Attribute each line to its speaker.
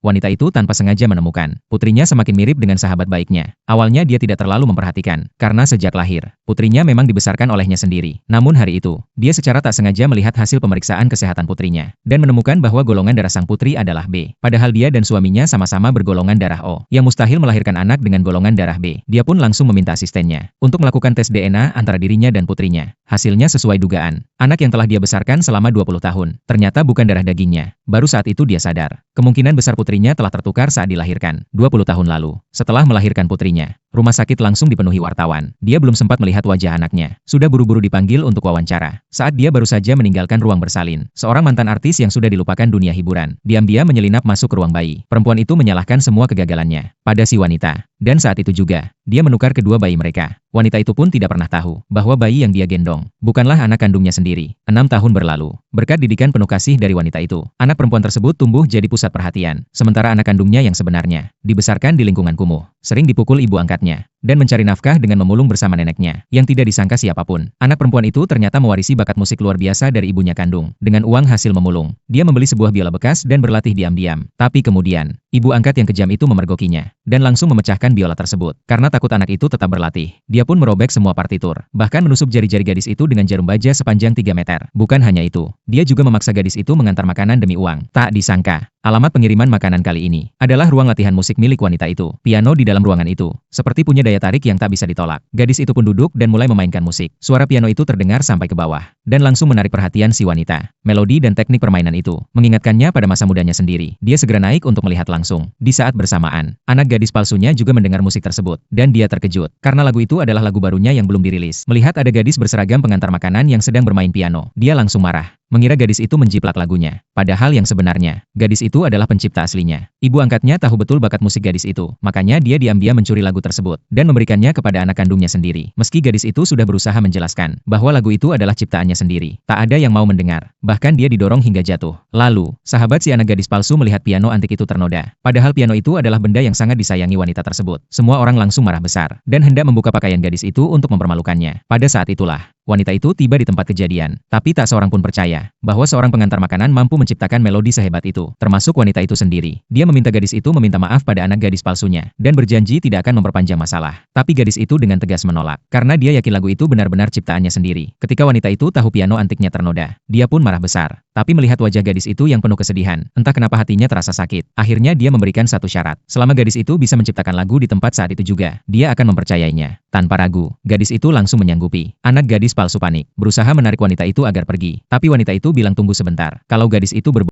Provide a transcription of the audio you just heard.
Speaker 1: wanita itu tanpa sengaja menemukan putrinya semakin mirip dengan sahabat baiknya. Awalnya dia tidak terlalu memperhatikan, karena sejak lahir, putrinya memang dibesarkan olehnya sendiri. Namun hari itu, dia secara tak sengaja melihat hasil pemeriksaan kesehatan putrinya, dan menemukan bahwa golongan darah sang putri adalah B. Padahal dia dan suaminya sama-sama bergolongan darah O, yang mustahil melahirkan anak dengan golongan darah B. Dia pun langsung meminta asistennya untuk melakukan tes DNA antara dirinya dan putrinya. Hasilnya sesuai dugaan. Anak yang telah dia besarkan selama 20 tahun, ternyata bukan darah dagingnya. Baru saat itu dia sadar, kemungkinan besar putrinya telah tertukar saat dilahirkan, 20 tahun lalu. Setelah melahirkan putrinya, rumah sakit langsung dipenuhi wartawan. Dia belum sempat melihat wajah anaknya, sudah buru-buru dipanggil untuk wawancara. Saat dia baru saja meninggalkan ruang bersalin, seorang mantan artis yang sudah dilupakan dunia hiburan, diam-diam menyelinap masuk ke ruang bayi. Perempuan itu menyalahkan semua kegagalannya pada si wanita. Dan saat itu juga, dia menukar kedua bayi mereka. Wanita itu pun tidak pernah tahu bahwa bayi yang dia gendong bukanlah anak kandungnya sendiri. 6 tahun berlalu, berkat didikan penuh kasih dari wanita itu, anak perempuan tersebut tumbuh jadi pusat perhatian. Sementara anak kandungnya yang sebenarnya dibesarkan di lingkungan kumuh, sering dipukul ibu angkatnya, dan mencari nafkah dengan memulung bersama neneknya, yang tidak disangka siapapun. Anak perempuan itu ternyata mewarisi bakat musik luar biasa dari ibunya kandung. Dengan uang hasil memulung, dia membeli sebuah biola bekas dan berlatih diam-diam. Tapi kemudian, ibu angkat yang kejam itu memergokinya, dan langsung memecahkan biola tersebut. Karena takut anak itu tetap berlatih, dia pun merobek semua partitur, bahkan menusuk jari-jari gadis itu dengan jarum baja sepanjang 3 meter. Bukan hanya itu, dia juga memaksa gadis itu mengantar makanan demi uang. Tak disangka, alamat pengiriman makanan kali ini adalah ruang latihan musik milik wanita itu. Piano di dalam ruangan itu seperti punya daya tarik yang tak bisa ditolak. Gadis itu pun duduk dan mulai memainkan musik. Suara piano itu terdengar sampai ke bawah dan langsung menarik perhatian si wanita. Melodi dan teknik permainan itu mengingatkannya pada masa mudanya sendiri. Dia segera naik untuk melihat langsung. Di saat bersamaan, anak gadis palsunya juga mendengar musik tersebut dan dia terkejut karena lagu itu adalah lagu barunya yang belum dirilis. Melihat ada gadis berseragam pengantar makanan yang sedang bermain piano, dia langsung marah. Mengira gadis itu menjiplak lagunya. Padahal yang sebenarnya, gadis itu adalah pencipta aslinya. Ibu angkatnya tahu betul bakat musik gadis itu. Makanya dia diam-diam mencuri lagu tersebut dan memberikannya kepada anak kandungnya sendiri. Meski gadis itu sudah berusaha menjelaskan bahwa lagu itu adalah ciptaannya sendiri, tak ada yang mau mendengar. Bahkan dia didorong hingga jatuh. Lalu, sahabat si anak gadis palsu melihat piano antik itu ternoda. Padahal piano itu adalah benda yang sangat disayangi wanita tersebut. Semua orang langsung marah besar dan hendak membuka pakaian gadis itu untuk mempermalukannya. Pada saat itulah, wanita itu tiba di tempat kejadian, tapi tak seorang pun percaya bahwa seorang pengantar makanan mampu menciptakan melodi sehebat itu, termasuk wanita itu sendiri. Dia meminta gadis itu meminta maaf pada anak gadis palsunya, dan berjanji tidak akan memperpanjang masalah. Tapi gadis itu dengan tegas menolak, karena dia yakin lagu itu benar-benar ciptaannya sendiri. Ketika wanita itu tahu piano antiknya ternoda, dia pun marah besar. Tapi melihat wajah gadis itu yang penuh kesedihan, entah kenapa hatinya terasa sakit. Akhirnya dia memberikan satu syarat. Selama gadis itu bisa menciptakan lagu di tempat saat itu juga, dia akan mempercayainya. Tanpa ragu, gadis itu langsung menyanggupi. Anak gadis palsu panik, berusaha menarik wanita itu agar pergi. Tapi wanita itu bilang tunggu sebentar. Kalau gadis itu